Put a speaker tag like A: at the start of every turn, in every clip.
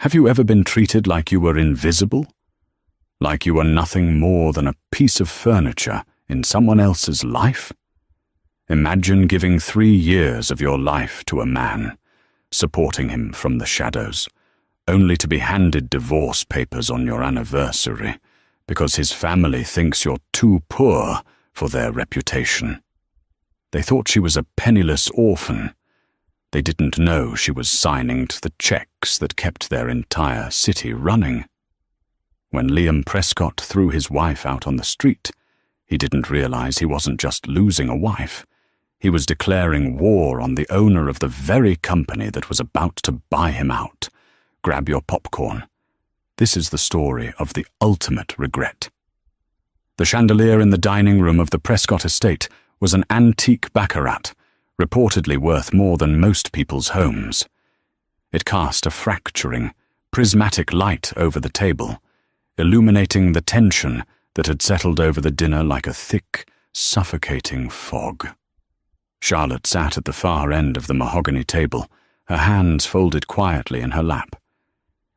A: Have you ever been treated like you were invisible? Like you were nothing more than a piece of furniture in someone else's life? Imagine giving 3 years of your life to a man, supporting him from the shadows, only to be handed divorce papers on your anniversary because his family thinks you're too poor for their reputation. They thought she was a penniless orphan. They didn't know she was signing to the checks that kept their entire city running. When Liam Prescott threw his wife out on the street, he didn't realize he wasn't just losing a wife. He was declaring war on the owner of the very company that was about to buy him out. Grab your popcorn. This is the story of the ultimate regret. The chandelier in the dining room of the Prescott estate was an antique baccarat, reportedly worth more than most people's homes. It cast a fracturing, prismatic light over the table, illuminating the tension that had settled over the dinner like a thick, suffocating fog. Charlotte sat at the far end of the mahogany table, her hands folded quietly in her lap.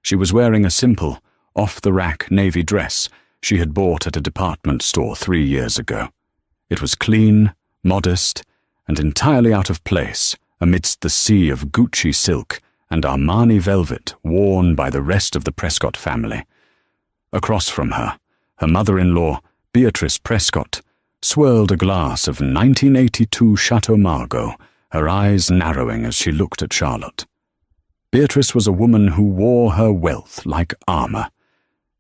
A: She was wearing a simple, off-the-rack navy dress she had bought at a department store 3 years ago. It was clean, modest, and entirely out of place amidst the sea of Gucci silk and Armani velvet worn by the rest of the Prescott family. Across from her, her mother-in-law, Beatrice Prescott, swirled a glass of 1982 Chateau Margaux, her eyes narrowing as she looked at Charlotte. Beatrice was a woman who wore her wealth like armor.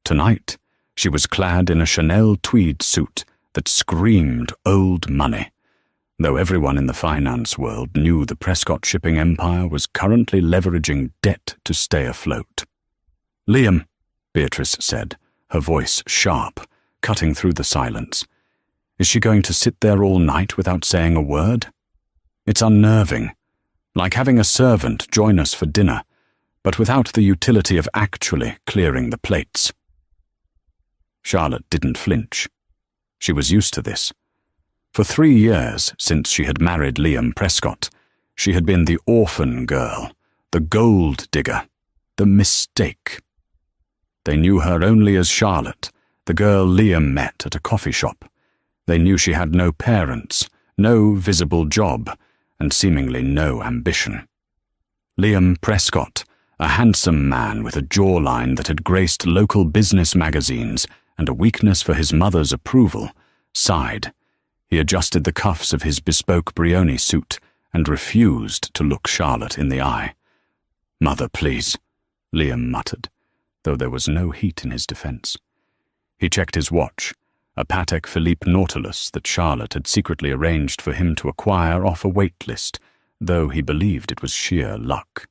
A: Tonight, she was clad in a Chanel tweed suit that screamed old money, though everyone in the finance world knew the Prescott shipping empire was currently leveraging debt to stay afloat. "Liam," Beatrice said, her voice sharp, cutting through the silence. "Is she going to sit there all night without saying a word? It's unnerving, like having a servant join us for dinner, but without the utility of actually clearing the plates." Charlotte didn't flinch. She was used to this. For 3 years since she had married Liam Prescott, she had been the orphan girl, the gold digger, the mistake. They knew her only as Charlotte, the girl Liam met at a coffee shop. They knew she had no parents, no visible job, and seemingly no ambition. Liam Prescott, a handsome man with a jawline that had graced local business magazines and a weakness for his mother's approval, sighed. He adjusted the cuffs of his bespoke Brioni suit and refused to look Charlotte in the eye. "Mother, please," Liam muttered, though there was no heat in his defense. He checked his watch, a Patek Philippe Nautilus that Charlotte had secretly arranged for him to acquire off a wait list, though he believed it was sheer luck.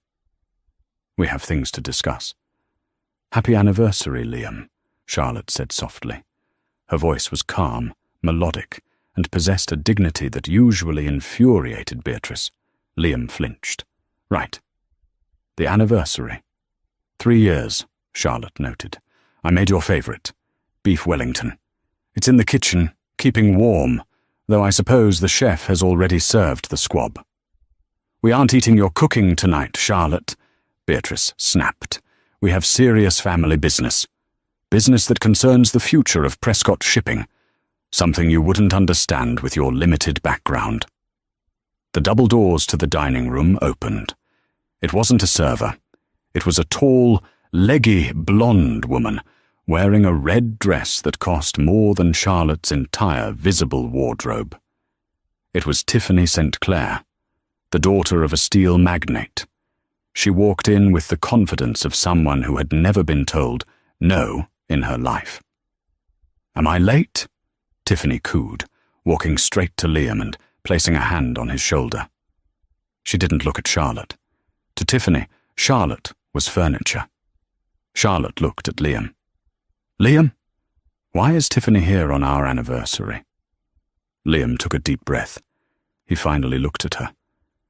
A: "We have things to discuss." "Happy anniversary, Liam," Charlotte said softly. Her voice was calm, melodic, and possessed a dignity that usually infuriated Beatrice. Liam flinched. "Right. The anniversary. 3 years, Charlotte noted. I made your favorite, beef Wellington. It's in the kitchen, keeping warm, though I suppose the chef has already served the squab." "We aren't eating your cooking tonight, Charlotte," Beatrice snapped. "We have serious family business. Business that concerns the future of Prescott shipping. Something you wouldn't understand with your limited background." The double doors to the dining room opened. It wasn't a server. It was a tall, leggy, blonde woman, wearing a red dress that cost more than Charlotte's entire visible wardrobe. It was Tiffany St. Clair, the daughter of a steel magnate. She walked in with the confidence of someone who had never been told no in her life. "Am I late?" Tiffany cooed, walking straight to Liam and placing a hand on his shoulder. She didn't look at Charlotte. To Tiffany, Charlotte was furniture. Charlotte looked at Liam. "Liam, why is Tiffany here on our anniversary?" Liam took a deep breath. He finally looked at her.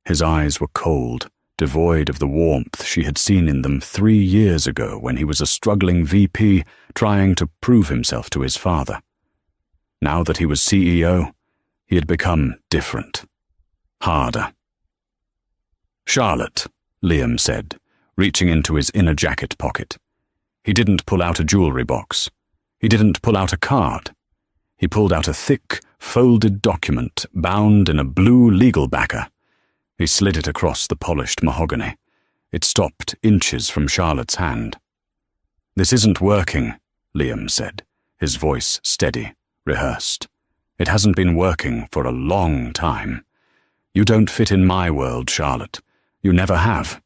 A: His eyes were cold, devoid of the warmth she had seen in them 3 years ago when he was a struggling VP trying to prove himself to his father. Now that he was CEO, he had become different. Harder. "Charlotte," Liam said, reaching into his inner jacket pocket. He didn't pull out a jewelry box. He didn't pull out a card. He pulled out a thick, folded document bound in a blue legal backer. He slid it across the polished mahogany. It stopped inches from Charlotte's hand. "This isn't working," Liam said, his voice steady, rehearsed. "It hasn't been working for a long time. You don't fit in my world, Charlotte. You never have."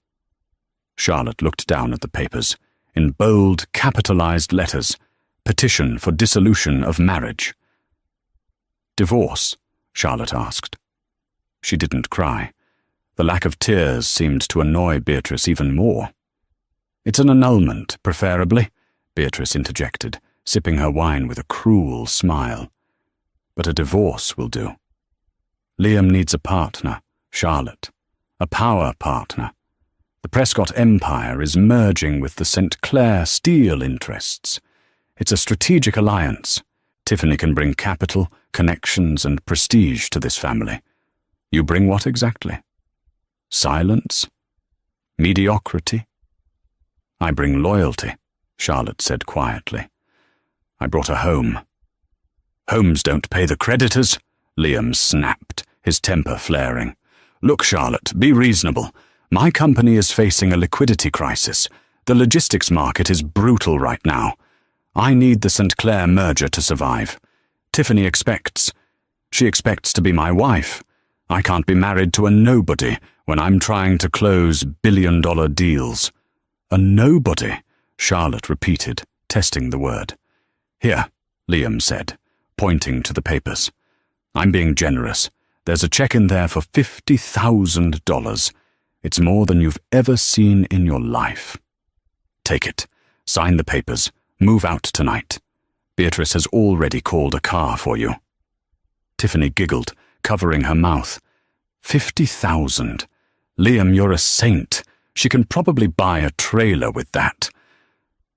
A: Charlotte looked down at the papers. In bold, capitalized letters, "Petition for dissolution of marriage." "Divorce?" Charlotte asked. She didn't cry. The lack of tears seemed to annoy Beatrice even more. "It's an annulment, preferably," Beatrice interjected, sipping her wine with a cruel smile. "But a divorce will do. Liam needs a partner, Charlotte, a power partner. The Prescott Empire is merging with the St. Clair steel interests. It's a strategic alliance. Tiffany can bring capital, connections, and prestige to this family. You bring what exactly? Silence? Mediocrity? I bring loyalty," Charlotte said quietly. "I brought her home." "Homes don't pay the creditors," Liam snapped, his temper flaring. "Look, Charlotte, be reasonable. My company is facing a liquidity crisis. The logistics market is brutal right now. I need the St. Clair merger to survive. Tiffany expects to be my wife. I can't be married to a nobody when I'm trying to close billion-dollar deals." "A nobody," Charlotte repeated, testing the word. "Here," Liam said, pointing to the papers. "I'm being generous. There's a check in there for $50,000. It's more than you've ever seen in your life. Take it. Sign the papers. Move out tonight. Beatrice has already called a car for you." Tiffany giggled, covering her mouth. 50,000. Liam, you're a saint. She can probably buy a trailer with that."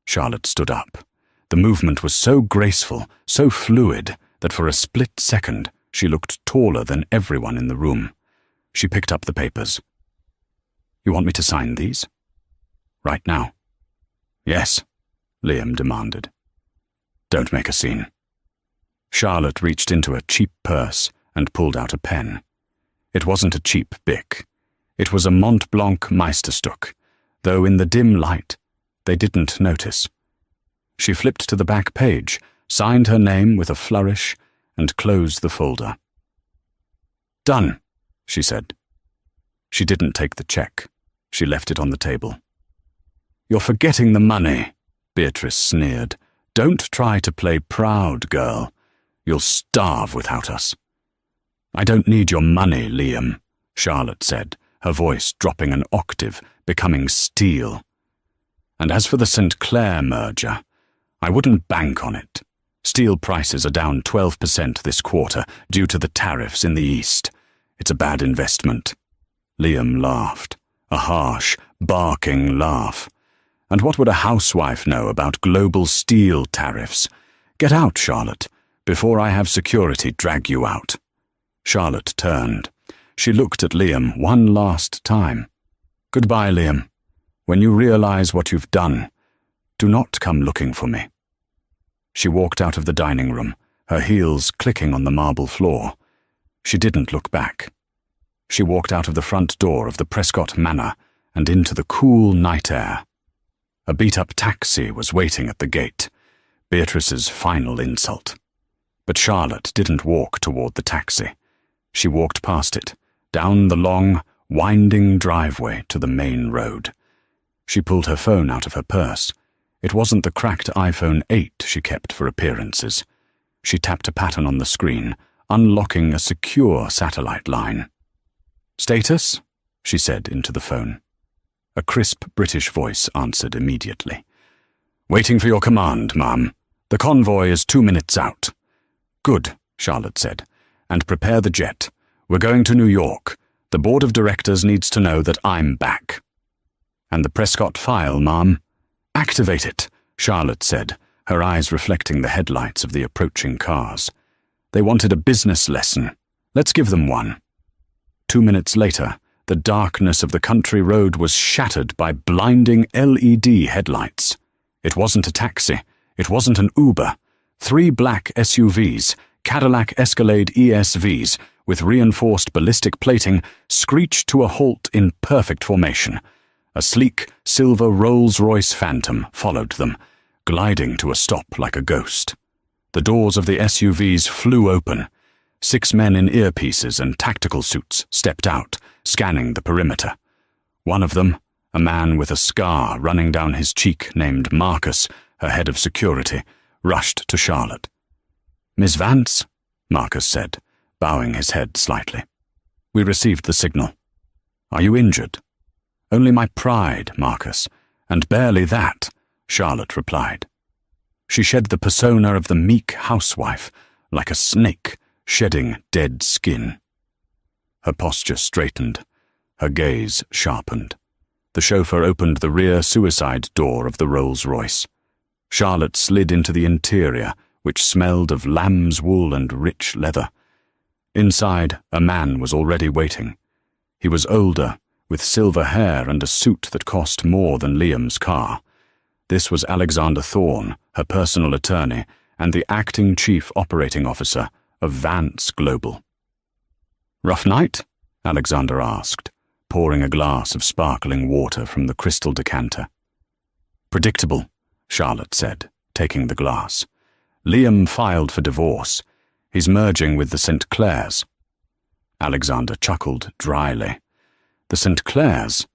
A: Charlotte stood up. The movement was so graceful, so fluid, that for a split second she looked taller than everyone in the room. She picked up the papers. "You want me to sign these? Right now?" "Yes," Liam demanded. "Don't make a scene." Charlotte reached into a cheap purse and pulled out a pen. It wasn't a cheap Bic. It was a Mont Blanc Meisterstück, though in the dim light they didn't notice. She flipped to the back page, signed her name with a flourish, and closed the folder. "Done," she said. She didn't take the check. She left it on the table. "You're forgetting the money," Beatrice sneered. "Don't try to play proud, girl. You'll starve without us." "I don't need your money, Liam," Charlotte said, her voice dropping an octave, becoming steel. "And as for the St. Clair merger, I wouldn't bank on it. Steel prices are down 12% this quarter due to the tariffs in the East. It's a bad investment." Liam laughed, a harsh, barking laugh. "And what would a housewife know about global steel tariffs? Get out, Charlotte, before I have security drag you out." Charlotte turned. She looked at Liam one last time. "Goodbye, Liam. When you realize what you've done, do not come looking for me." She walked out of the dining room, her heels clicking on the marble floor. She didn't look back. She walked out of the front door of the Prescott Manor and into the cool night air. A beat-up taxi was waiting at the gate, Beatrice's final insult. But Charlotte didn't walk toward the taxi. She walked past it, down the long, winding driveway to the main road. She pulled her phone out of her purse. It wasn't the cracked iPhone 8 she kept for appearances. She tapped a pattern on the screen, unlocking a secure satellite line. "Status?" she said into the phone. A crisp British voice answered immediately. "Waiting for your command, ma'am. The convoy is 2 minutes out." "Good," Charlotte said. "And prepare the jet. We're going to New York. The board of directors needs to know that I'm back." "And the Prescott file, ma'am?" "Activate it," Charlotte said, her eyes reflecting the headlights of the approaching cars. They wanted a business lesson. Let's give them one. 2 minutes later, the darkness of the country road was shattered by blinding LED headlights. It wasn't a taxi. It wasn't an Uber. 3 black SUVs, Cadillac Escalade ESVs, with reinforced ballistic plating, screeched to a halt in perfect formation. A sleek, silver Rolls-Royce Phantom followed them, gliding to a stop like a ghost. The doors of the SUVs flew open. 6 men in earpieces and tactical suits stepped out, scanning the perimeter. One of them, a man with a scar running down his cheek named Marcus, her head of security, rushed to Charlotte. "Miss Vance," Marcus said, bowing his head slightly. "We received the signal. Are you injured?" "Only my pride, Marcus, and barely that," Charlotte replied. She shed the persona of the meek housewife, like a snake shedding dead skin. Her posture straightened, her gaze sharpened. The chauffeur opened the rear suicide door of the Rolls-Royce. Charlotte slid into the interior, which smelled of lamb's wool and rich leather. Inside, a man was already waiting. He was older, with silver hair and a suit that cost more than Liam's car. This was Alexander Thorne, her personal attorney, and the acting chief operating officer of Vance Global. "Rough night?" Alexander asked, pouring a glass of sparkling water from the crystal decanter. "Predictable," Charlotte said, taking the glass. "Liam filed for divorce. He's merging with the St. Clairs." Alexander chuckled dryly. "The St. Clairs?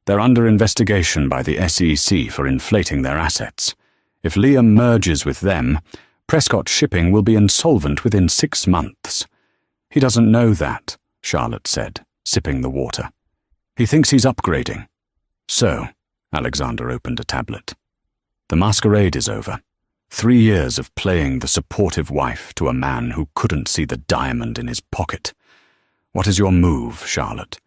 A: They're under investigation by the SEC for inflating their assets. If Liam merges with them, Prescott Shipping will be insolvent within 6 months. He doesn't know that," Charlotte said, sipping the water. "He thinks he's upgrading." "So," Alexander opened a tablet. "The masquerade is over. 3 years of playing the supportive wife to a man who couldn't see the diamond in his pocket. What is your move, Charlotte?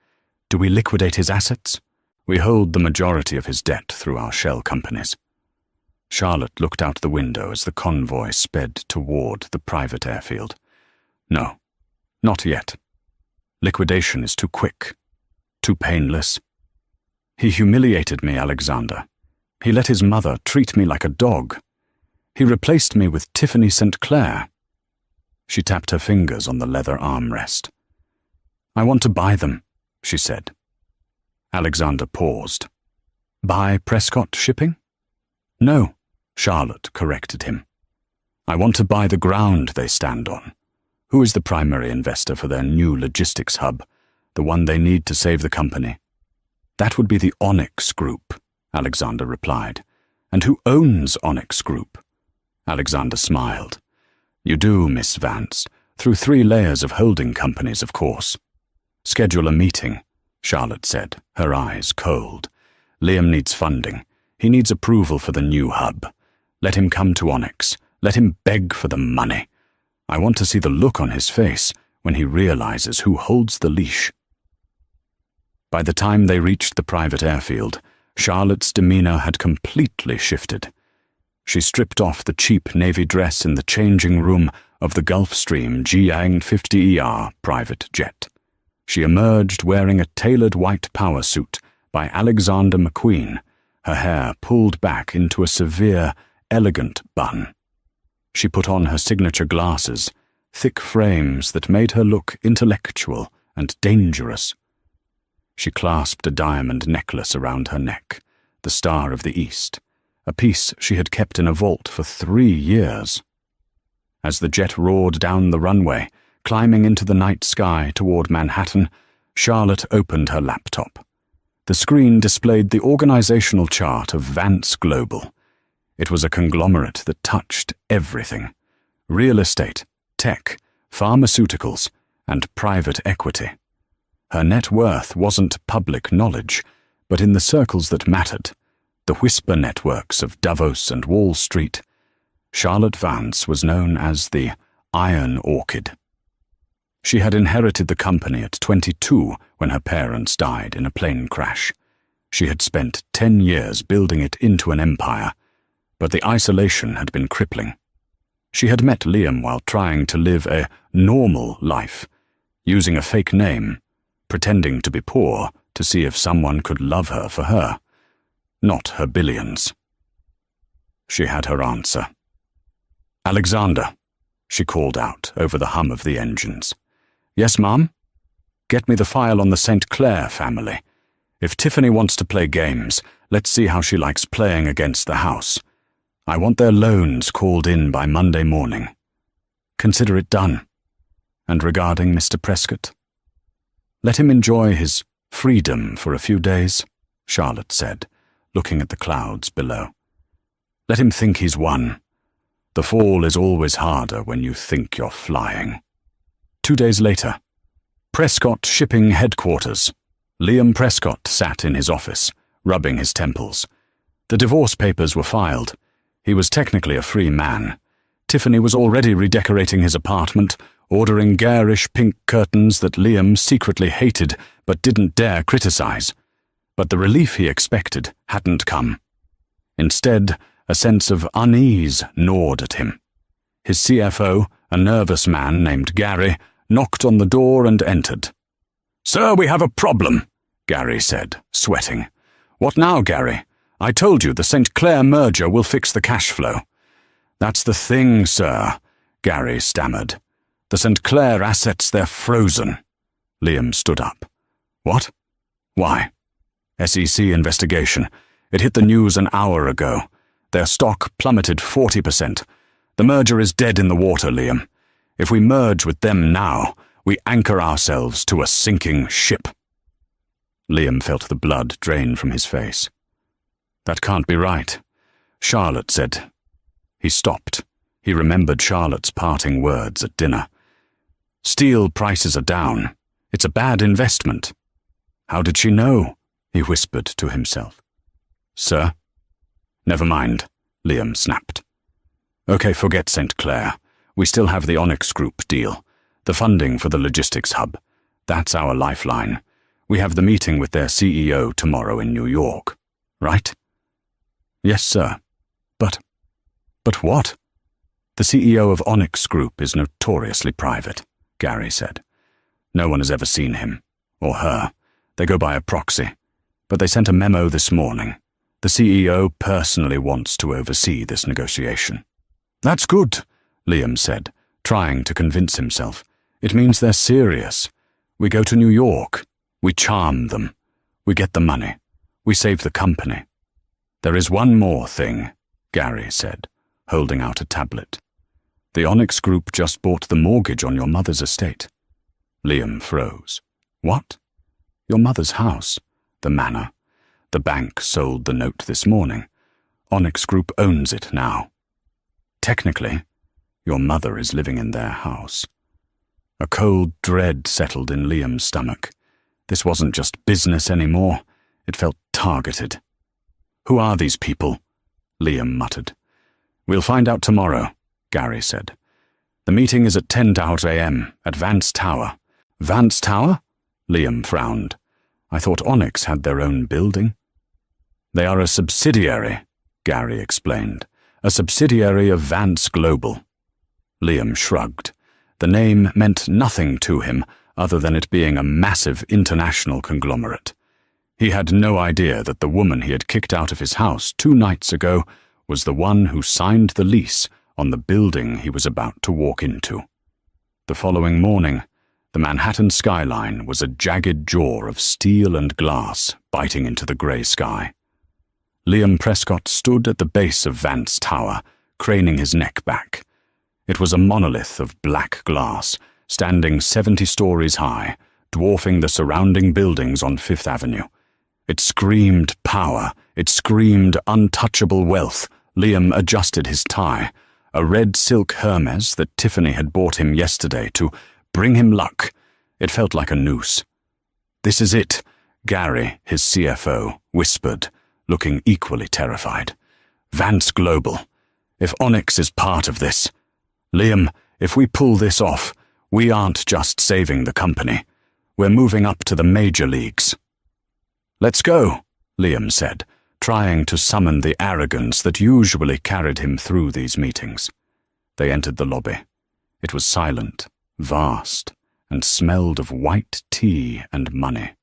A: Do we liquidate his assets? We hold the majority of his debt through our shell companies." Charlotte looked out the window as the convoy sped toward the private airfield. "No, not yet. Liquidation is too quick, too painless. He humiliated me, Alexander. He let his mother treat me like a dog. He replaced me with Tiffany St. Clair." She tapped her fingers on the leather armrest. "I want to buy them," she said. Alexander paused. "Buy Prescott Shipping?" "No," Charlotte corrected him. "I want to buy the ground they stand on. Who is the primary investor for their new logistics hub, the one they need to save the company?" "That would be the Onyx Group," Alexander replied. "And who owns Onyx Group?" Alexander smiled. "You do, Miss Vance, through 3 layers of holding companies, of course." "Schedule a meeting," Charlotte said, her eyes cold. "Liam needs funding. He needs approval for the new hub. Let him come to Onyx. Let him beg for the money. I want to see the look on his face when he realizes who holds the leash." By the time they reached the private airfield, Charlotte's demeanor had completely shifted. She stripped off the cheap navy dress in the changing room of the Gulfstream G50ER private jet. She emerged wearing a tailored white power suit by Alexander McQueen, her hair pulled back into a severe, elegant bun. She put on her signature glasses, thick frames that made her look intellectual and dangerous. She clasped a diamond necklace around her neck, the Star of the East, a piece she had kept in a vault for 3 years. As the jet roared down the runway, climbing into the night sky toward Manhattan, Charlotte opened her laptop. The screen displayed the organizational chart of Vance Global. It was a conglomerate that touched everything: real estate, tech, pharmaceuticals, and private equity. Her net worth wasn't public knowledge, but in the circles that mattered, the whisper networks of Davos and Wall Street, Charlotte Vance was known as the Iron Orchid. She had inherited the company at 22 when her parents died in a plane crash. She had spent 10 years building it into an empire, but the isolation had been crippling. She had met Liam while trying to live a normal life, using a fake name, pretending to be poor to see if someone could love her for her, not her billions. She had her answer. "Alexander," she called out over the hum of the engines. "Yes, Mom? Get me the file on the St. Clair family. If Tiffany wants to play games, let's see how she likes playing against the house. I want their loans called in by Monday morning. Consider it done. And regarding Mr. Prescott? Let him enjoy his freedom for a few days," Charlotte said, looking at the clouds below. "Let him think he's won. The fall is always harder when you think you're flying." 2 days later, Prescott Shipping Headquarters. Liam Prescott sat in his office, rubbing his temples. The divorce papers were filed. He was technically a free man. Tiffany was already redecorating his apartment, ordering garish pink curtains that Liam secretly hated but didn't dare criticize. But the relief he expected hadn't come. Instead, a sense of unease gnawed at him. His CFO, a nervous man named Gary, knocked on the door and entered. "Sir, we have a problem," Gary said, sweating. "What now, Gary? I told you the St. Clair merger will fix the cash flow." "That's the thing, sir," Gary stammered. "The St. Clair assets, they're frozen." Liam stood up. "What? Why?" "SEC investigation. It hit the news an hour ago. Their stock plummeted 40%. The merger is dead in the water, Liam. If we merge with them now, we anchor ourselves to a sinking ship." Liam felt the blood drain from his face. "That can't be right," Charlotte said. He stopped. He remembered Charlotte's parting words at dinner. "Steel prices are down. It's a bad investment." "How did she know?" he whispered to himself. "Sir?" "Never mind," Liam snapped. "Okay, forget St. Clair. We still have the Onyx Group deal, the funding for the logistics hub. That's our lifeline. We have the meeting with their CEO tomorrow in New York, right?" "Yes, sir. But what?" "The CEO of Onyx Group is notoriously private," Gary said. "No one has ever seen him, or her. They go by a proxy. But they sent a memo this morning. The CEO personally wants to oversee this negotiation." "That's good," Liam said, trying to convince himself. "It means they're serious. We go to New York. We charm them. We get the money. We save the company." "There is one more thing," Gary said, holding out a tablet. "The Onyx Group just bought the mortgage on your mother's estate." Liam froze. "What?" "Your mother's house. The manor. The bank sold the note this morning. Onyx Group owns it now. Technically, your mother is living in their house." A cold dread settled in Liam's stomach. This wasn't just business anymore. It felt targeted. "Who are these people?" Liam muttered. "We'll find out tomorrow," Gary said. "The meeting is at 10 a.m. at Vance Tower." "Vance Tower?" Liam frowned. "I thought Onyx had their own building." "They are a subsidiary," Gary explained. "A subsidiary of Vance Global." Liam shrugged. The name meant nothing to him other than it being a massive international conglomerate. He had no idea that the woman he had kicked out of his house 2 nights ago was the one who signed the lease on the building he was about to walk into. The following morning, the Manhattan skyline was a jagged jaw of steel and glass biting into the grey sky. Liam Prescott stood at the base of Vance Tower, craning his neck back. It was a monolith of black glass, standing 70 stories high, dwarfing the surrounding buildings on Fifth Avenue. It screamed power. It screamed untouchable wealth. Liam adjusted his tie, a red silk Hermes that Tiffany had bought him yesterday to bring him luck. It felt like a noose. "This is it," Gary, his CFO, whispered, looking equally terrified. "Vance Global. If Onyx is part of this. Liam, if we pull this off, we aren't just saving the company. We're moving up to the major leagues." "Let's go," Liam said, trying to summon the arrogance that usually carried him through these meetings. They entered the lobby. It was silent, vast, and smelled of white tea and money.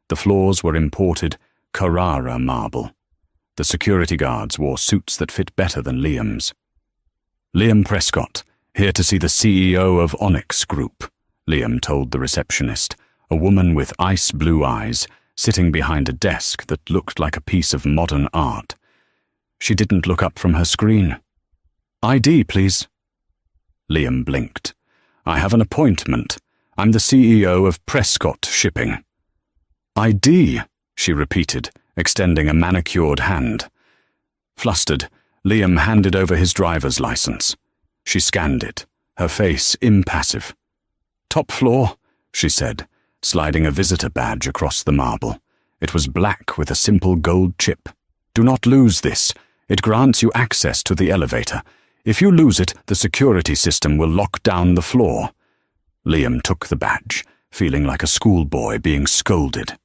A: The floors were imported Carrara marble. The security guards wore suits that fit better than Liam's. "Liam Prescott, here to see the CEO of Onyx Group," Liam told the receptionist, a woman with ice-blue eyes, sitting behind a desk that looked like a piece of modern art. She didn't look up from her screen. "ID, please." Liam blinked. "I have an appointment. I'm the CEO of Prescott Shipping." "ID," she repeated, extending a manicured hand. Flustered, Liam handed over his driver's license. She scanned it, her face impassive. "Top floor," she said, sliding a visitor badge across the marble. It was black with a simple gold chip. "Do not lose this. It grants you access to the elevator. If you lose it, the security system will lock down the floor." Liam took the badge, feeling like a schoolboy being scolded.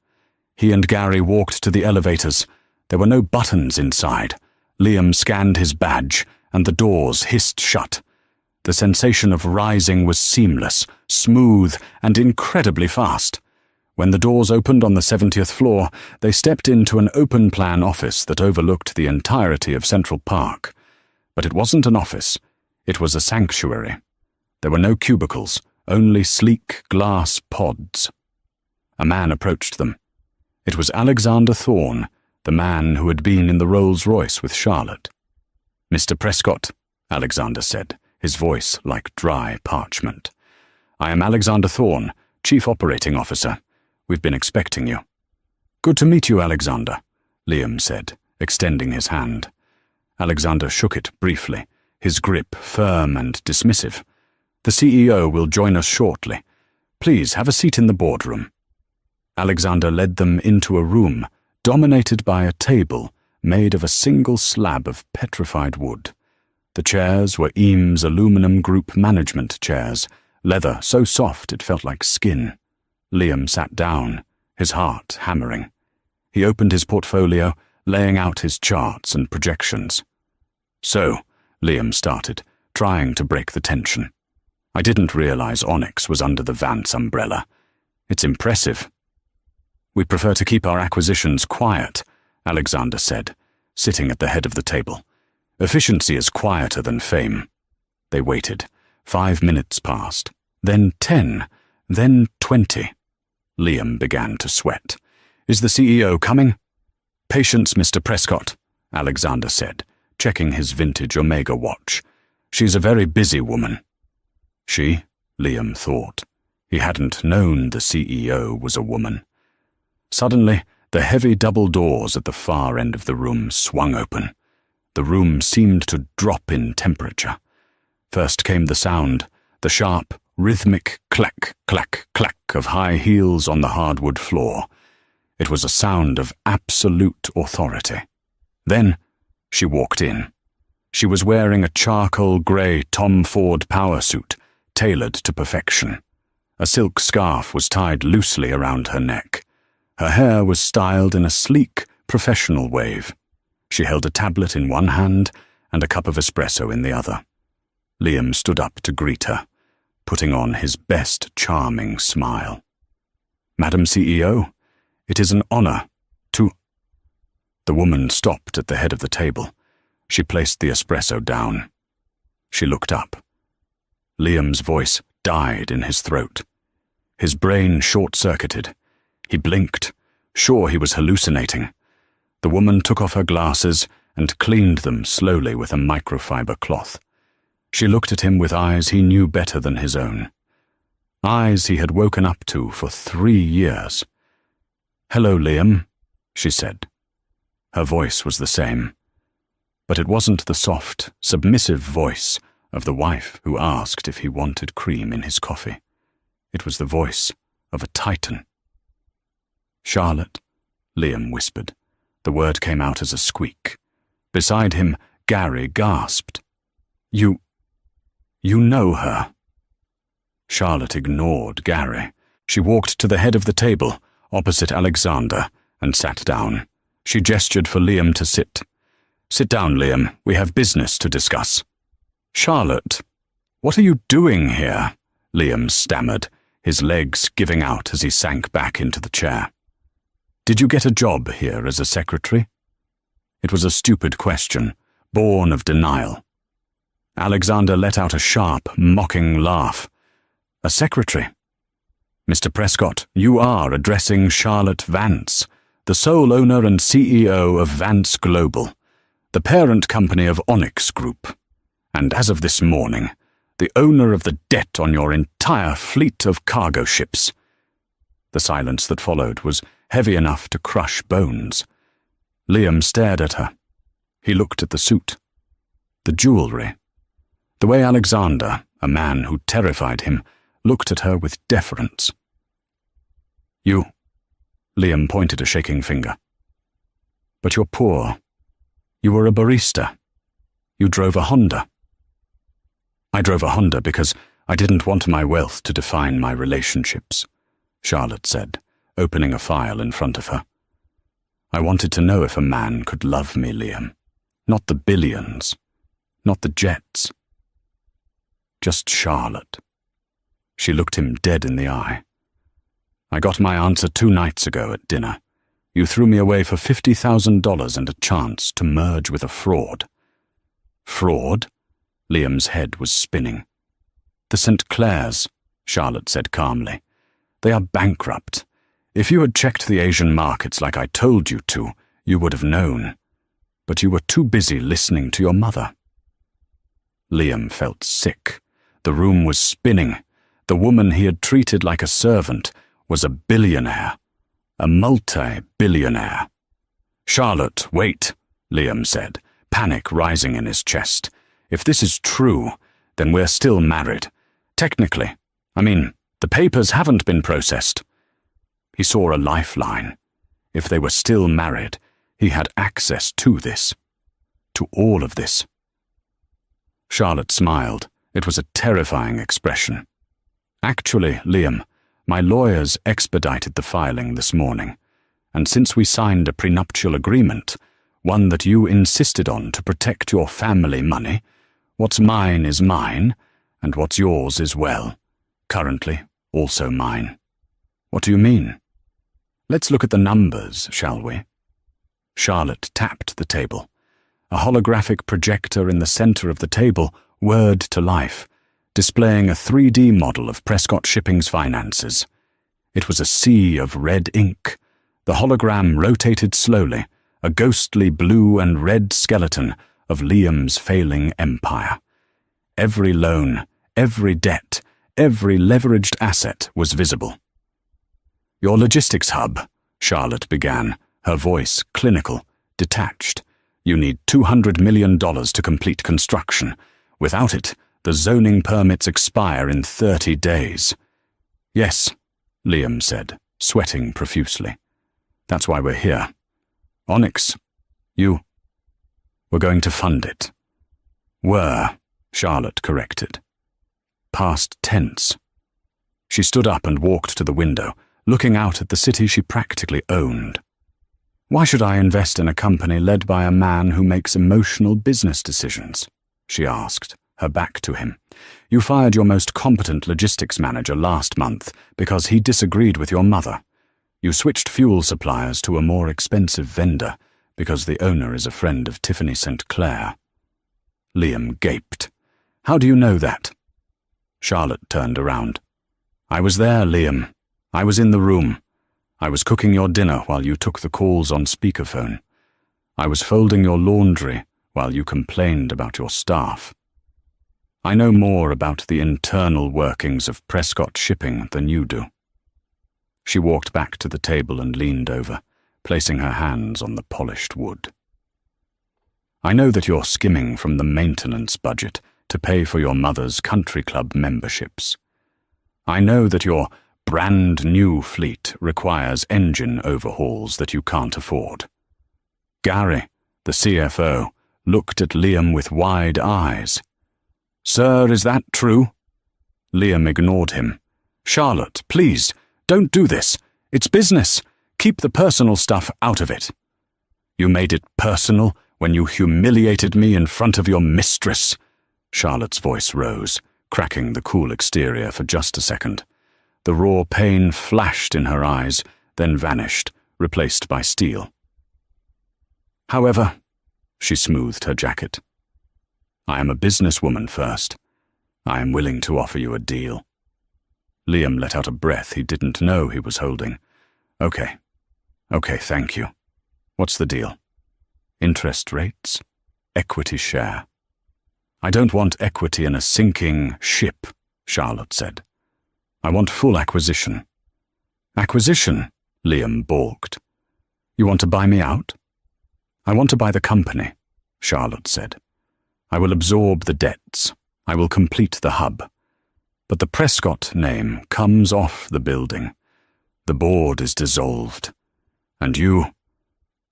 A: He and Gary walked to the elevators. There were no buttons inside. Liam scanned his badge, and the doors hissed shut. The sensation of rising was seamless, smooth, and incredibly fast. When the doors opened on the 70th floor, they stepped into an open-plan office that overlooked the entirety of Central Park. But it wasn't an office. It was a sanctuary. There were no cubicles, only sleek glass pods. A man approached them. It was Alexander Thorne, the man who had been in the Rolls-Royce with Charlotte. "Mr. Prescott," Alexander said, his voice like dry parchment. "I am Alexander Thorne, Chief Operating Officer. We've been expecting you." "Good to meet you, Alexander," Liam said, extending his hand. Alexander shook it briefly, his grip firm and dismissive. "The CEO will join us shortly. Please have a seat in the boardroom." Alexander led them into a room dominated by a table made of a single slab of petrified wood. The chairs were Eames Aluminum Group management chairs, leather so soft it felt like skin. Liam sat down, his heart hammering. He opened his portfolio, laying out his charts and projections. "So," Liam started, trying to break the tension. "I didn't realize Onyx was under the Vance umbrella. It's impressive." "We prefer to keep our acquisitions quiet," Alexander said, sitting at the head of the table. "Efficiency is quieter than fame." They waited. 5 minutes passed, then 10, then 20. Liam began to sweat. "Is the CEO coming?" "Patience, Mr. Prescott," Alexander said, checking his vintage Omega watch. "She's a very busy woman." She, Liam thought. He hadn't known the CEO was a woman. Suddenly, the heavy double doors at the far end of the room swung open. The room seemed to drop in temperature. First came the sound, the sharp, rhythmic clack, clack, clack of high heels on the hardwood floor. It was a sound of absolute authority. Then, she walked in. She was wearing a charcoal grey Tom Ford power suit, tailored to perfection. A silk scarf was tied loosely around her neck. Her hair was styled in a sleek, professional wave. She held a tablet in one hand and a cup of espresso in the other. Liam stood up to greet her, putting on his best charming smile. "Madam CEO, it is an honor to—" The woman stopped at the head of the table. She placed the espresso down. She looked up. Liam's voice died in his throat. His brain short-circuited. He blinked, sure he was hallucinating. The woman took off her glasses and cleaned them slowly with a microfiber cloth. She looked at him with eyes he knew better than his own. Eyes he had woken up to for 3 years. "Hello, Liam," she said. Her voice was the same, but it wasn't the soft, submissive voice of the wife who asked if he wanted cream in his coffee. It was the voice of a titan. "Charlotte," Liam whispered. The word came out as a squeak. Beside him, Gary gasped. You know her." Charlotte ignored Gary. She walked to the head of the table, opposite Alexander, and sat down. She gestured for Liam to sit. "Sit down, Liam. We have business to discuss." "Charlotte, what are you doing here?" Liam stammered, his legs giving out as he sank back into the chair. "Did you get a job here as a secretary?" It was a stupid question, born of denial. Alexander let out a sharp, mocking laugh. "A secretary? Mr. Prescott, you are addressing Charlotte Vance, the sole owner and CEO of Vance Global, the parent company of Onyx Group, and as of this morning, the owner of the debt on your entire fleet of cargo ships." The silence that followed was heavy enough to crush bones. Liam stared at her. He looked at the suit, the jewelry, the way Alexander, a man who terrified him, looked at her with deference. "You," Liam pointed a shaking finger. "But you're poor. You were a barista. You drove a Honda." "I drove a Honda because I didn't want my wealth to define my relationships," Charlotte said, opening a file in front of her. "I wanted to know if a man could love me, Liam. Not the billions, not the jets. Just Charlotte." She looked him dead in the eye. "I got my answer 2 nights ago at dinner. You threw me away for $50,000 and a chance to merge with a fraud." "Fraud?" Liam's head was spinning. "The St. Clairs," Charlotte said calmly. "They are bankrupt. If you had checked the Asian markets like I told you to, you would have known. But you were too busy listening to your mother." Liam felt sick. The room was spinning. The woman he had treated like a servant was a billionaire. A multi-billionaire. "Charlotte, wait," Liam said, panic rising in his chest. "If this is true, then we're still married. Technically. I mean, the papers haven't been processed." He saw a lifeline. If they were still married, he had access to this. To all of this. Charlotte smiled. It was a terrifying expression. "Actually, Liam, my lawyers expedited the filing this morning, and since we signed a prenuptial agreement, one that you insisted on to protect your family money, what's mine is mine, and what's yours is, well, currently also mine." "What do you mean?" "Let's look at the numbers, shall we?" Charlotte tapped the table. A holographic projector in the center of the table whirred to life, displaying a 3D model of Prescott Shipping's finances. It was a sea of red ink. The hologram rotated slowly, a ghostly blue and red skeleton of Liam's failing empire. Every loan, every debt, every leveraged asset was visible. "Your logistics hub," Charlotte began, her voice clinical, detached. "You need $200 million to complete construction. Without it, the zoning permits expire in 30 days. "Yes," Liam said, sweating profusely. "That's why we're here. Onyx, we're going to fund it." "Were," Charlotte corrected. Past tense. She stood up and walked to the window, looking out at the city she practically owned. "Why should I invest in a company led by a man who makes emotional business decisions?" she asked, her back to him. "You fired your most competent logistics manager last month because he disagreed with your mother. You switched fuel suppliers to a more expensive vendor because the owner is a friend of Tiffany St. Clair." Liam gaped. "How do you know that?" Charlotte turned around. "I was there, Liam. I was in the room. I was cooking your dinner while you took the calls on speakerphone. I was folding your laundry while you complained about your staff. I know more about the internal workings of Prescott Shipping than you do." She walked back to the table and leaned over, placing her hands on the polished wood. "I know that you're skimming from the maintenance budget to pay for your mother's country club memberships. I know that your brand new fleet requires engine overhauls that you can't afford." Gary, the CFO, looked at Liam with wide eyes. "Sir, is that true?" Liam ignored him. "Charlotte, please, don't do this. It's business. Keep the personal stuff out of it." "You made it personal when you humiliated me in front of your mistress." Charlotte's voice rose, cracking the cool exterior for just a second. The raw pain flashed in her eyes, then vanished, replaced by steel. "However," she smoothed her jacket, "I am a businesswoman first. I am willing to offer you a deal." Liam let out a breath he didn't know he was holding. Okay, thank you. What's the deal? Interest rates? Equity share?" "I don't want equity in a sinking ship," Charlotte said. "I want full acquisition." "Acquisition?" Liam balked. "You want to buy me out?" "I want to buy the company," Charlotte said. "I will absorb the debts. I will complete the hub. But the Prescott name comes off the building. The board is dissolved. And you—"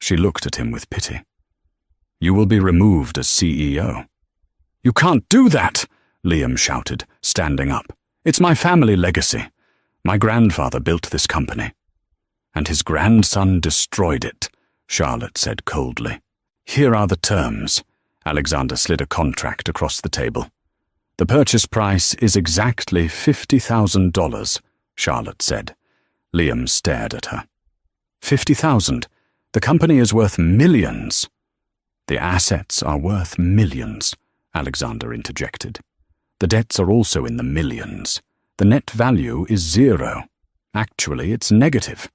A: she looked at him with pity. "You will be removed as CEO." "You can't do that!" Liam shouted, standing up. "It's my family legacy. My grandfather built this company." "And his grandson destroyed it," Charlotte said coldly. "Here are the terms." Alexander slid a contract across the table. "The purchase price is exactly $50,000, Charlotte said. Liam stared at her. $50,000? The company is worth millions." "The assets are worth millions," Alexander interjected. "The debts are also in the millions. The net value is zero. Actually, it's negative.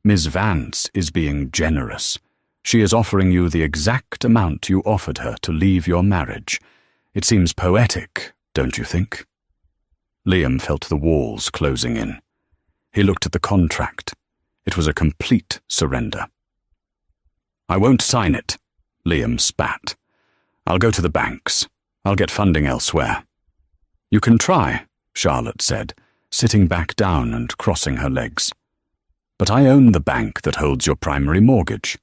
A: Ms. Vance is being generous. She is offering you the exact amount you offered her to leave your marriage. It seems poetic, don't you think?" Liam felt the walls closing in. He looked at the contract. It was a complete surrender. "I won't sign it," Liam spat. "I'll go to the banks. I'll get funding elsewhere." "You can try," Charlotte said, sitting back down and crossing her legs. "But I own the bank that holds your primary mortgage.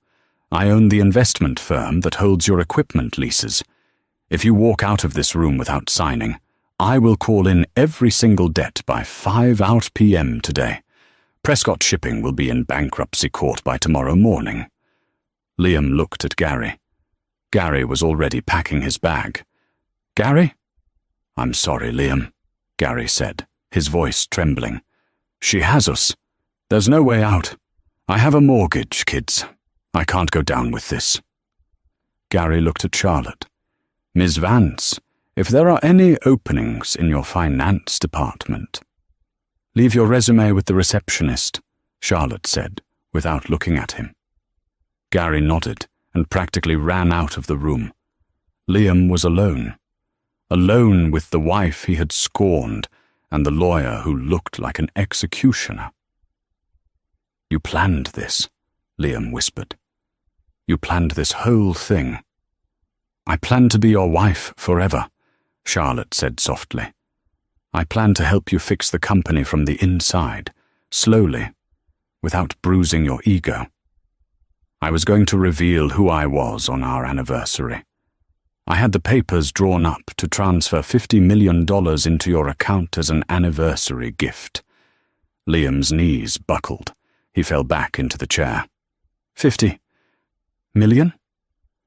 A: I own the investment firm that holds your equipment leases. If you walk out of this room without signing, I will call in every single debt by 5 p.m. today. Prescott Shipping will be in bankruptcy court by tomorrow morning." Liam looked at Gary. Gary was already packing his bag. "Gary?" "I'm sorry, Liam," Gary said, his voice trembling. "She has us. There's no way out. I have a mortgage, kids. I can't go down with this." Gary looked at Charlotte. "Ms. Vance, if there are any openings in your finance department—" "Leave your resume with the receptionist," Charlotte said, without looking at him. Gary nodded and practically ran out of the room. Liam was alone. Alone with the wife he had scorned and the lawyer who looked like an executioner. "You planned this," Liam whispered. "You planned this whole thing." "I plan to be your wife forever," Charlotte said softly. "I plan to help you fix the company from the inside, slowly, without bruising your ego. I was going to reveal who I was on our anniversary. I had the papers drawn up to transfer $50 million into your account as an anniversary gift." Liam's knees buckled. He fell back into the chair. $50 million?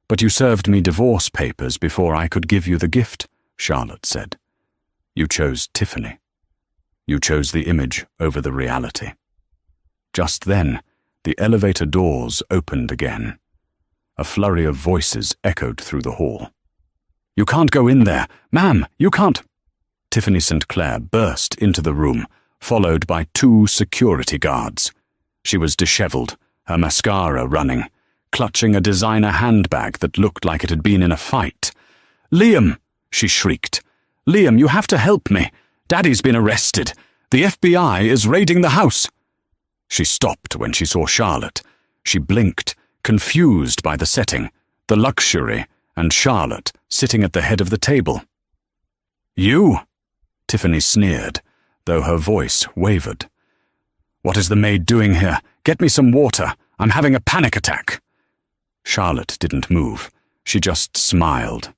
A: "But you served me divorce papers before I could give you the gift," Charlotte said. "You chose Tiffany. You chose the image over the reality." Just then, the elevator doors opened again. A flurry of voices echoed through the hall. "You can't go in there! Ma'am, you can't!" Tiffany St. Clair burst into the room, followed by 2 security guards. She was disheveled, her mascara running, clutching a designer handbag that looked like it had been in a fight. "Liam!" she shrieked. "Liam, you have to help me! Daddy's been arrested! The FBI is raiding the house!" She stopped when she saw Charlotte. She blinked, confused by the setting, the luxury, and Charlotte sitting at the head of the table. "You?" Tiffany sneered, though her voice wavered. "What is the maid doing here? Get me some water. I'm having a panic attack." Charlotte didn't move. She just smiled.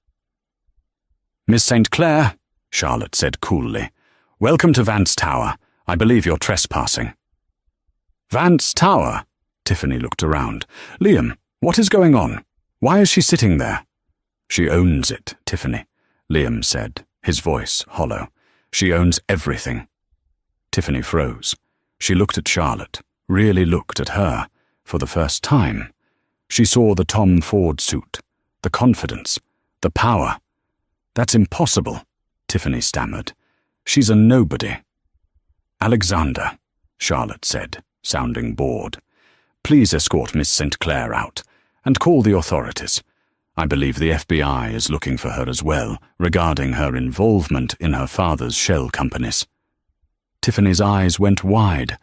A: "Miss St. Clair," Charlotte said coolly, "welcome to Vance Tower. I believe you're trespassing." "Vance Tower?" Tiffany looked around. "Liam, what is going on? Why is she sitting there?" "She owns it, Tiffany," Liam said, his voice hollow. "She owns everything." Tiffany froze. She looked at Charlotte, really looked at her, for the first time. She saw the Tom Ford suit, the confidence, the power. "That's impossible," Tiffany stammered. "She's a nobody." "Alexander," Charlotte said, sounding bored, "please escort Miss St. Clair out, and call the authorities. I believe the FBI is looking for her as well, regarding her involvement in her father's shell companies." Tiffany's eyes went wide.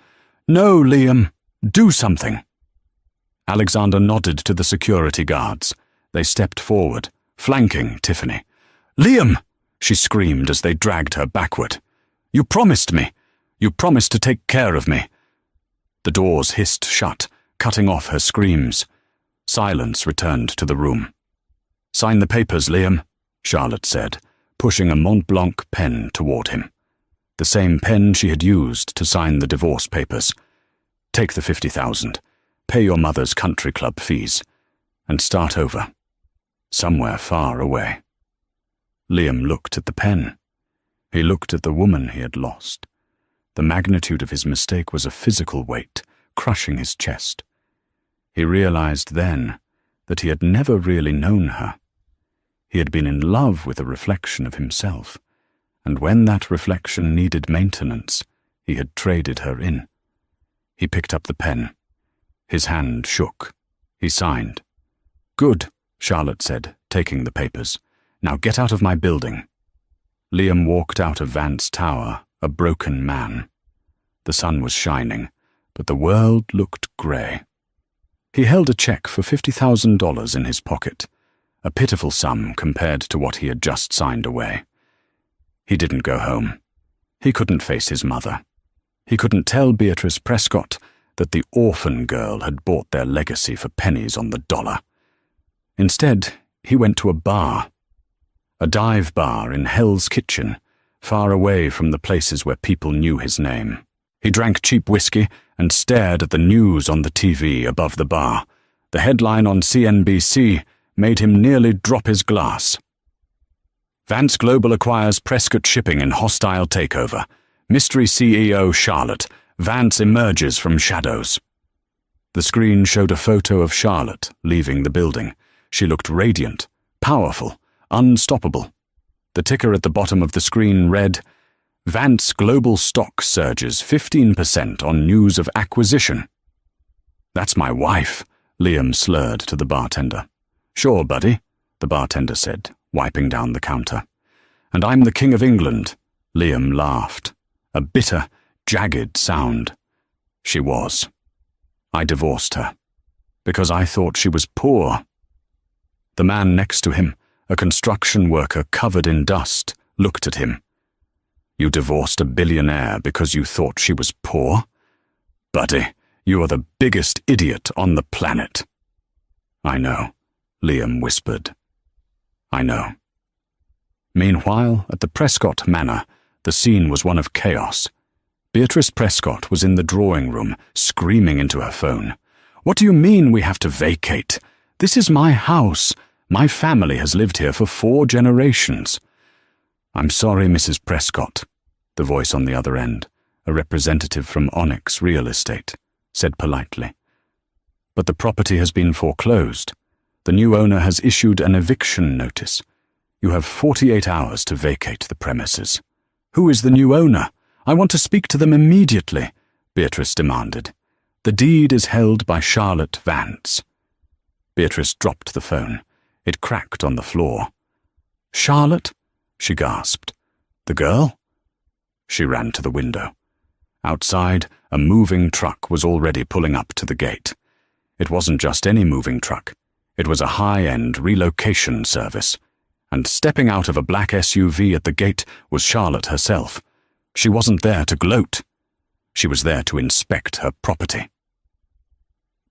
A: "No, Liam, do something." Alexander nodded to the security guards. They stepped forward, flanking Tiffany. "Liam!" she screamed as they dragged her backward. "You promised me. You promised to take care of me." The doors hissed shut, cutting off her screams. Silence returned to the room. "Sign the papers, Liam," Charlotte said, pushing a Mont Blanc pen toward him. The same pen she had used to sign the divorce papers. "Take the 50,000, pay your mother's country club fees, and start over. Somewhere far away." Liam looked at the pen. He looked at the woman he had lost. The magnitude of his mistake was a physical weight, crushing his chest. He realized then that he had never really known her. He had been in love with a reflection of himself, and when that reflection needed maintenance, he had traded her in. He picked up the pen. His hand shook. He signed. "Good," Charlotte said, taking the papers. "Now get out of my building." Liam walked out of Vance Tower, a broken man. The sun was shining, but the world looked grey. He held a check for $50,000 in his pocket, a pitiful sum compared to what he had just signed away. He didn't go home. He couldn't face his mother. He couldn't tell Beatrice Prescott that the orphan girl had bought their legacy for pennies on the dollar. Instead, he went to a bar. A dive bar in Hell's Kitchen, far away from the places where people knew his name. He drank cheap whiskey and stared at the news on the TV above the bar. The headline on CNBC made him nearly drop his glass. "Vance Global acquires Prescott Shipping in hostile takeover. Mystery CEO Charlotte. Vance emerges from shadows." The screen showed a photo of Charlotte leaving the building. She looked radiant, powerful, unstoppable. The ticker at the bottom of the screen read, "Vance Global stock surges 15% on news of acquisition." "That's my wife," Liam slurred to the bartender. "Sure, buddy," the bartender said, wiping down the counter. "And I'm the King of England," Liam laughed. A bitter, jagged sound. "She was. I divorced her. Because I thought she was poor." The man next to him, a construction worker covered in dust, looked at him. "You divorced a billionaire because you thought she was poor? Buddy, you are the biggest idiot on the planet." "I know," Liam whispered. "I know." Meanwhile, at the Prescott Manor, the scene was one of chaos. Beatrice Prescott was in the drawing room, screaming into her phone. "What do you mean we have to vacate? This is my house. My family has lived here for 4 generations. "I'm sorry, Mrs. Prescott," the voice on the other end, a representative from Onyx Real Estate, said politely. "But the property has been foreclosed. The new owner has issued an eviction notice. You have 48 hours to vacate the premises." "Who is the new owner? I want to speak to them immediately," Beatrice demanded. "The deed is held by Charlotte Vance." Beatrice dropped the phone. It cracked on the floor. "Charlotte?" she gasped. "The girl?" She ran to the window. Outside, a moving truck was already pulling up to the gate. It wasn't just any moving truck. It was a high-end relocation service. And stepping out of a black SUV at the gate was Charlotte herself. She wasn't there to gloat. She was there to inspect her property.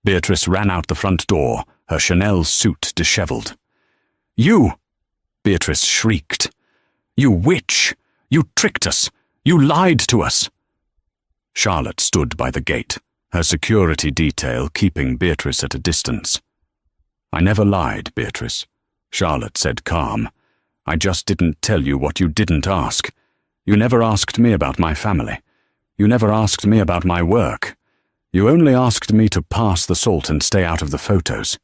A: Beatrice ran out the front door, her Chanel suit disheveled. "You!" Beatrice shrieked. "You witch! You tricked us! You lied to us!" Charlotte stood by the gate, her security detail keeping Beatrice at a distance. "I never lied, Beatrice," Charlotte said calm. "I just didn't tell you what you didn't ask. You never asked me about my family. You never asked me about my work. You only asked me to pass the salt and stay out of the photos.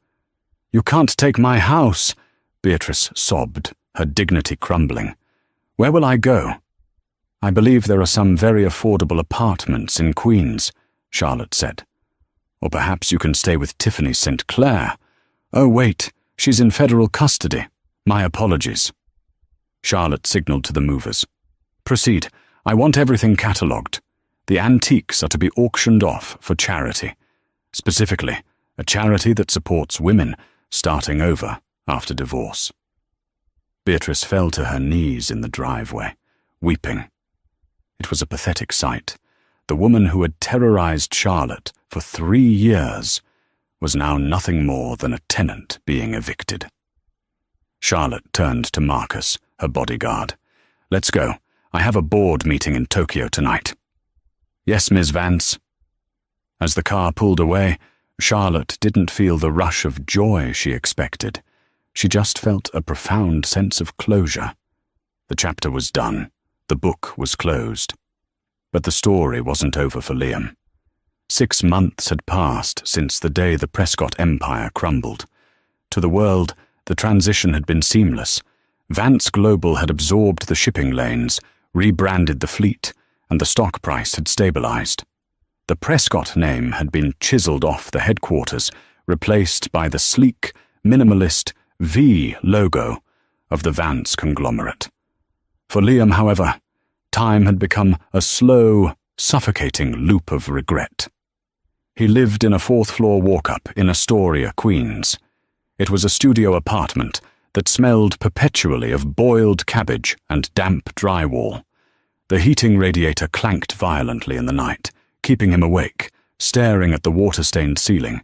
A: You can't take my house, Beatrice sobbed, her dignity crumbling. Where will I go? I believe there are some very affordable apartments in Queens, Charlotte said. Or perhaps you can stay with Tiffany St. Clair. Oh, wait, she's in federal custody. My apologies. Charlotte signaled to the movers. Proceed. I want everything catalogued. The antiques are to be auctioned off for charity. Specifically, a charity that supports women starting over after divorce. Beatrice fell to her knees in the driveway, weeping. It was a pathetic sight. The woman who had terrorized Charlotte for 3 years was now nothing more than a tenant being evicted. Charlotte turned to Marcus, her bodyguard. Let's go. I have a board meeting in Tokyo tonight. Yes, Ms. Vance. As the car pulled away, Charlotte didn't feel the rush of joy she expected. She just felt a profound sense of closure. The chapter was done. The book was closed. But the story wasn't over for Liam. 6 months had passed since the day the Prescott empire crumbled. To the world, the transition had been seamless. Vance Global had absorbed the shipping lanes, rebranded the fleet, and the stock price had stabilized. The Prescott name had been chiseled off the headquarters, replaced by the sleek, minimalist V logo of the Vance conglomerate. For Liam, however, time had become a slow, suffocating loop of regret. He lived in a 4th-floor walk-up in Astoria, Queens. It was a studio apartment that smelled perpetually of boiled cabbage and damp drywall. The heating radiator clanked violently in the night, keeping him awake, staring at the water-stained ceiling.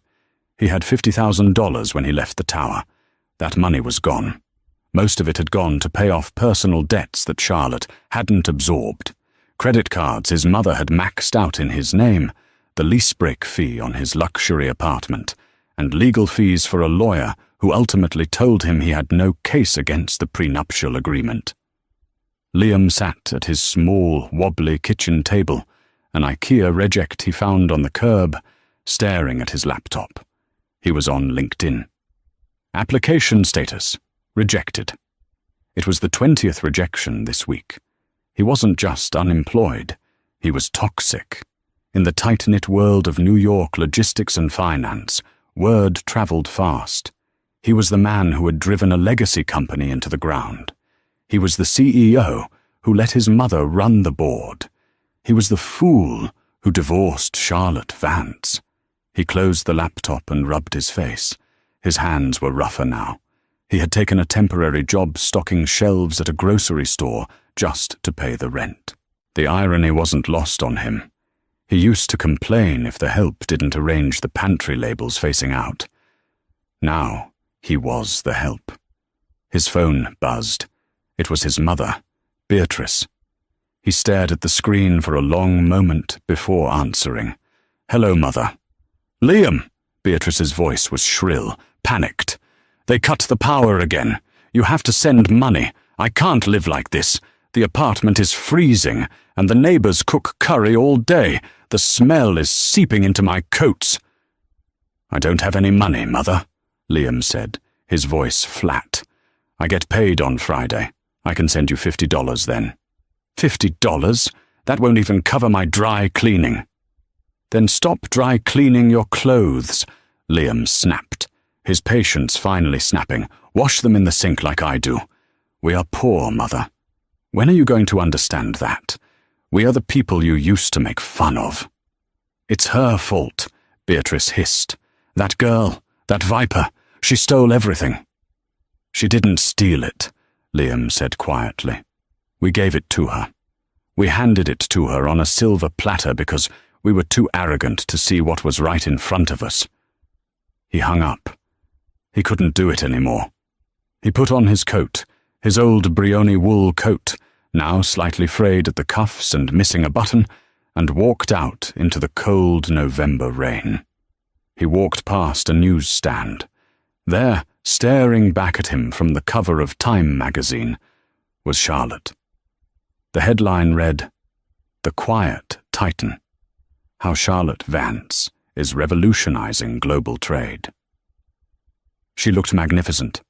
A: He had $50,000 when he left the tower. That money was gone. Most of it had gone to pay off personal debts that Charlotte hadn't absorbed. Credit cards his mother had maxed out in his name, the lease break fee on his luxury apartment, and legal fees for a lawyer who ultimately told him he had no case against the prenuptial agreement. Liam sat at his small, wobbly kitchen table, an IKEA reject he found on the curb, staring at his laptop. He was on LinkedIn. Application status: rejected. It was the 20th rejection this week. He wasn't just unemployed, he was toxic. In the tight-knit world of New York logistics and finance, word traveled fast. He was the man who had driven a legacy company into the ground. He was the CEO who let his mother run the board. He was the fool who divorced Charlotte Vance. He closed the laptop and rubbed his face. His hands were rougher now. He had taken a temporary job stocking shelves at a grocery store just to pay the rent. The irony wasn't lost on him. He used to complain if the help didn't arrange the pantry labels facing out. Now he was the help. His phone buzzed. It was his mother, Beatrice. He stared at the screen for a long moment before answering. "Hello, Mother." "Liam!" Beatrice's voice was shrill, panicked. "They cut the power again. You have to send money. I can't live like this. The apartment is freezing, and the neighbors cook curry all day. The smell is seeping into my coats." "I don't have any money, Mother," Liam said, his voice flat. "I get paid on Friday. I can send you $50 then." $50? That won't even cover my dry cleaning." "Then stop dry cleaning your clothes," Liam snapped, his patience finally snapping. "Wash them in the sink like I do. We are poor, Mother. When are you going to understand that? We are the people you used to make fun of." "It's her fault," Beatrice hissed. "That girl, that viper, she stole everything." "She didn't steal it," Liam said quietly. "We gave it to her. We handed it to her on a silver platter because we were too arrogant to see what was right in front of us." He hung up. He couldn't do it anymore. He put on his coat, his old Brioni wool coat, now slightly frayed at the cuffs and missing a button, and walked out into the cold November rain. He walked past a newsstand. There, staring back at him from the cover of Time magazine, was Charlotte. The headline read, "The Quiet titan. How Charlotte Vance is revolutionizing global trade. She looked magnificent.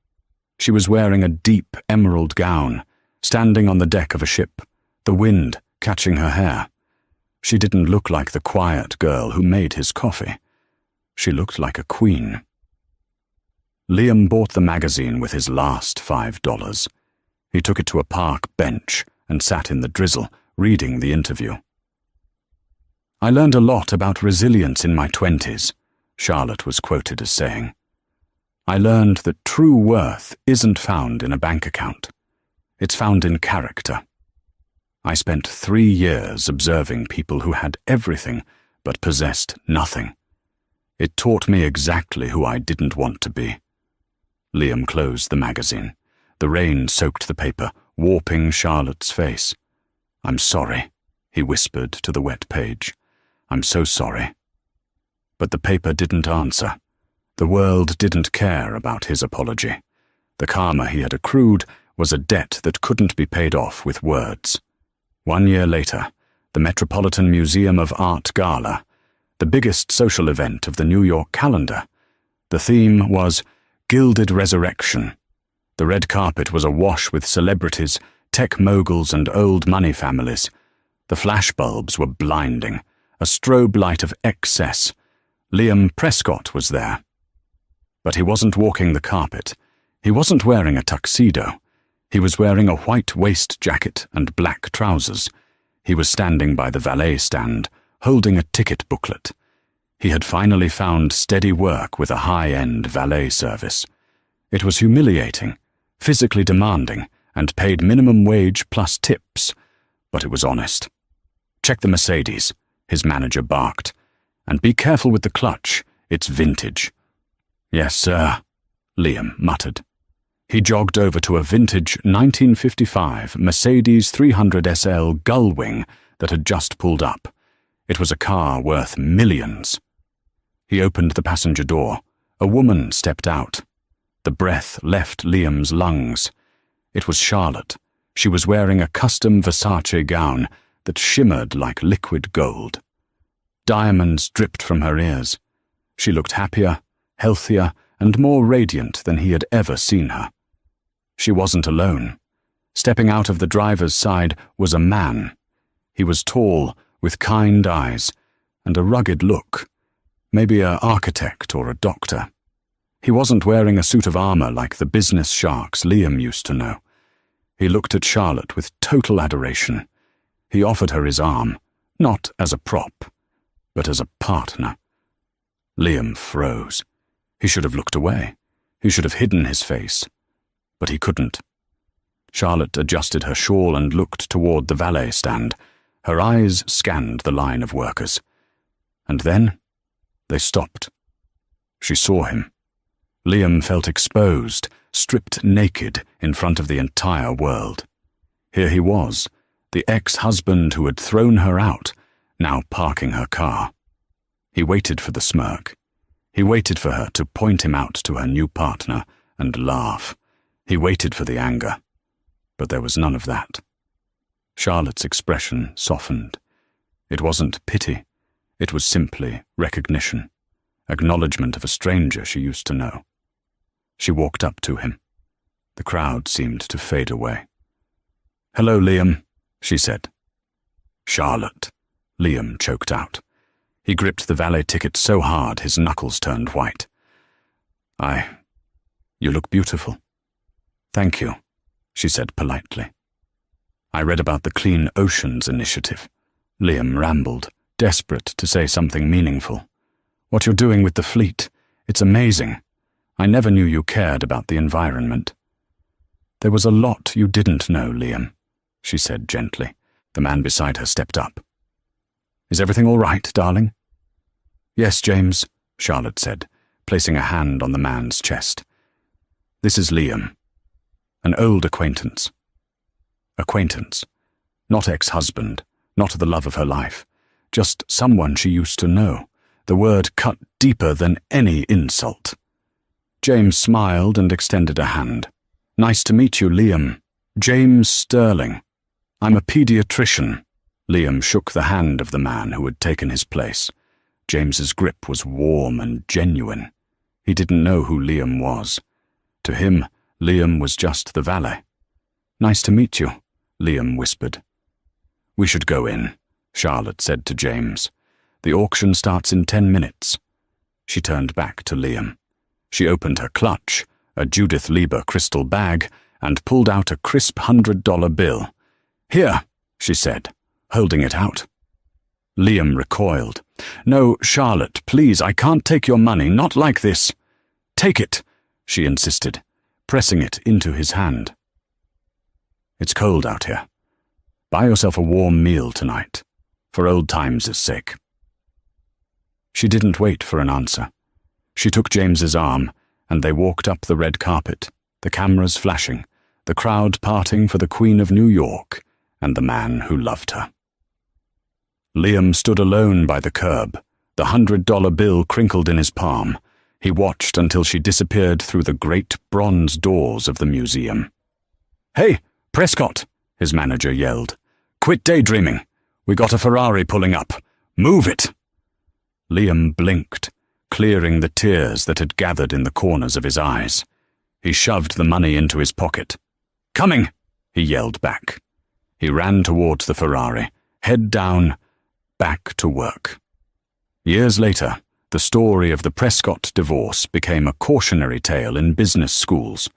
A: She was wearing a deep emerald gown, standing on the deck of a ship, the wind catching her hair. She didn't look like the quiet girl who made his coffee. She looked like a queen. Liam bought the magazine with his last $5. He took it to a park bench and sat in the drizzle, reading the interview. "I learned a lot about resilience in my 20s, Charlotte was quoted as saying. "I learned that true worth isn't found in a bank account. It's found in character. I spent 3 years observing people who had everything but possessed nothing. It taught me exactly who I didn't want to be." Liam closed the magazine. The rain soaked the paper, warping Charlotte's face. "I'm sorry," he whispered to the wet page. "I'm so sorry." But the paper didn't answer. The world didn't care about his apology. The karma he had accrued was a debt that couldn't be paid off with words. 1 year later, the Metropolitan Museum of Art Gala, the biggest social event of the New York calendar. The theme was Gilded Resurrection. The red carpet was awash with celebrities, tech moguls and old money families. The flashbulbs were blinding, a strobe light of excess. Liam Prescott was there. But he wasn't walking the carpet. He wasn't wearing a tuxedo. He was wearing a white waist jacket and black trousers. He was standing by the valet stand, holding a ticket booklet. He had finally found steady work with a high-end valet service. It was humiliating, physically demanding, and paid minimum wage plus tips, but it was honest. "Check the Mercedes," his manager barked, "and be careful with the clutch, it's vintage." "Yes, sir," Liam muttered. He jogged over to a vintage 1955 Mercedes 300 SL Gullwing that had just pulled up. It was a car worth millions. He opened the passenger door. A woman stepped out. The breath left Liam's lungs. It was Charlotte. She was wearing a custom Versace gown that shimmered like liquid gold. Diamonds dripped from her ears. She looked happier, healthier, and more radiant than he had ever seen her. She wasn't alone. Stepping out of the driver's side was a man. He was tall, with kind eyes, and a rugged look. Maybe an architect or a doctor. He wasn't wearing a suit of armor like the business sharks Liam used to know. He looked at Charlotte with total adoration. He offered her his arm, not as a prop, but as a partner. Liam froze. He should have looked away. He should have hidden his face. But he couldn't. Charlotte adjusted her shawl and looked toward the valet stand. Her eyes scanned the line of workers. And then they stopped. She saw him. Liam felt exposed, stripped naked in front of the entire world. Here he was, the ex-husband who had thrown her out, now parking her car. He waited for the smirk. He waited for her to point him out to her new partner and laugh. He waited for the anger. But there was none of that. Charlotte's expression softened. It wasn't pity. It was simply recognition, acknowledgement of a stranger she used to know. She walked up to him. The crowd seemed to fade away. "Hello, Liam," she said. "Charlotte," Liam choked out. He gripped the valet ticket so hard his knuckles turned white. You look beautiful." "Thank you," she said politely. "I read about the Clean Oceans Initiative." Liam rambled, desperate to say something meaningful. "What you're doing with the fleet, it's amazing. I never knew you cared about the environment." "There was a lot you didn't know, Liam," she said gently. The man beside her stepped up. "Is everything all right, darling?" "Yes, James," Charlotte said, placing a hand on the man's chest. "This is Liam. An old acquaintance." Acquaintance. Not ex-husband, not the love of her life. Just someone she used to know. The word cut deeper than any insult. James smiled and extended a hand. "Nice to meet you, Liam. James Sterling. I'm a pediatrician." Liam shook the hand of the man who had taken his place. James's grip was warm and genuine. He didn't know who Liam was. To him, Liam was just the valet. "Nice to meet you," Liam whispered. "We should go in," Charlotte said to James. "The auction starts in 10 minutes. She turned back to Liam. She opened her clutch, a Judith Lieber crystal bag, and pulled out a crisp $100 bill. "Here," she said, holding it out. Liam recoiled. "No, Charlotte, please, I can't take your money, not like this." "Take it," she insisted, pressing it into his hand. "It's cold out here. Buy yourself a warm meal tonight, for old times' sake." She didn't wait for an answer. She took James's arm, and they walked up the red carpet, the cameras flashing, the crowd parting for the Queen of New York and the man who loved her. Liam stood alone by the curb, the $100 bill crinkled in his palm. He watched until she disappeared through the great bronze doors of the museum. "Hey, Prescott," his manager yelled. "Quit daydreaming. We got a Ferrari pulling up. Move it." Liam blinked, clearing the tears that had gathered in the corners of his eyes. He shoved the money into his pocket. "Coming," he yelled back. He ran towards the Ferrari, head down, back to work. Years later, the story of the Prescott divorce became a cautionary tale in business schools.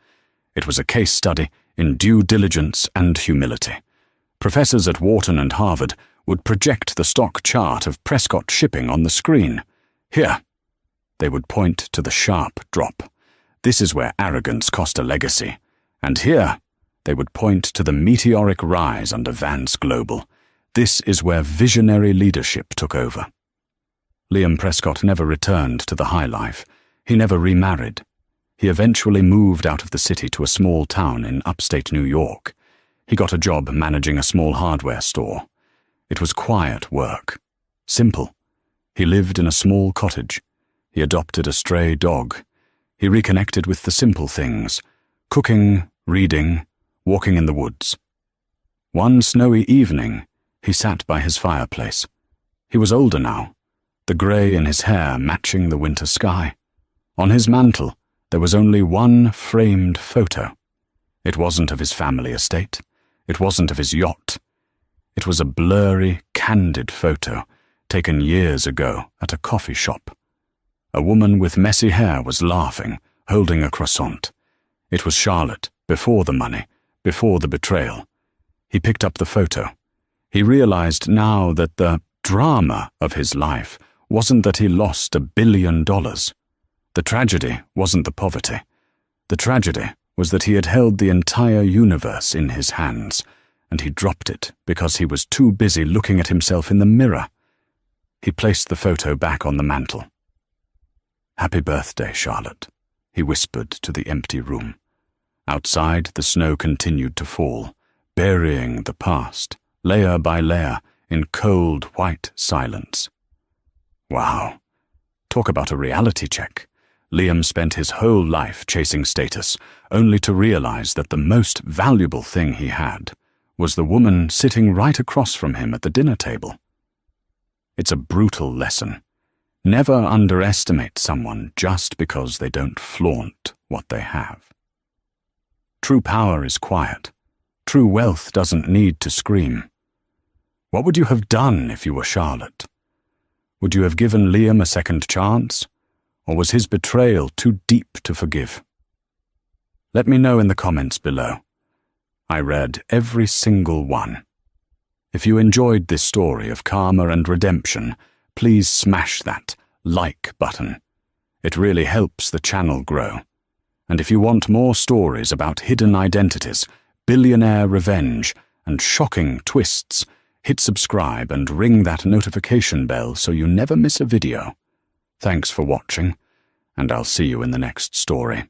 A: It was a case study in due diligence and humility. Professors at Wharton and Harvard would project the stock chart of Prescott shipping on the screen. "Here," they would point to the sharp drop. "This is where arrogance cost a legacy." And here, they would point to the meteoric rise under Vance Global. "This is where visionary leadership took over." Liam Prescott never returned to the high life. He never remarried. He eventually moved out of the city to a small town in upstate New York. He got a job managing a small hardware store. It was quiet work. Simple. He lived in a small cottage. He adopted a stray dog. He reconnected with the simple things: cooking, reading, walking in the woods. One snowy evening, he sat by his fireplace. He was older now, the grey in his hair matching the winter sky. On his mantel, there was only one framed photo. It wasn't of his family estate. It wasn't of his yacht. It was a blurry, candid photo taken years ago at a coffee shop. A woman with messy hair was laughing, holding a croissant. It was Charlotte, before the money, before the betrayal. He picked up the photo. He realized now that the drama of his life wasn't that he lost $1 billion. The tragedy wasn't the poverty. The tragedy was that he had held the entire universe in his hands, and he dropped it because he was too busy looking at himself in the mirror. He placed the photo back on the mantel. "Happy birthday, Charlotte," he whispered to the empty room. Outside, the snow continued to fall, burying the past, layer by layer, in cold, white silence. Wow. Talk about a reality check. Liam spent his whole life chasing status, only to realize that the most valuable thing he had was the woman sitting right across from him at the dinner table. It's a brutal lesson. Never underestimate someone just because they don't flaunt what they have. True power is quiet. True wealth doesn't need to scream. What would you have done if you were Charlotte? Would you have given Liam a second chance? Or was his betrayal too deep to forgive? Let me know in the comments below. I read every single one. If you enjoyed this story of karma and redemption, please smash that like button. It really helps the channel grow. And if you want more stories about hidden identities, billionaire revenge, and shocking twists, hit subscribe and ring that notification bell so you never miss a video. Thanks for watching, and I'll see you in the next story.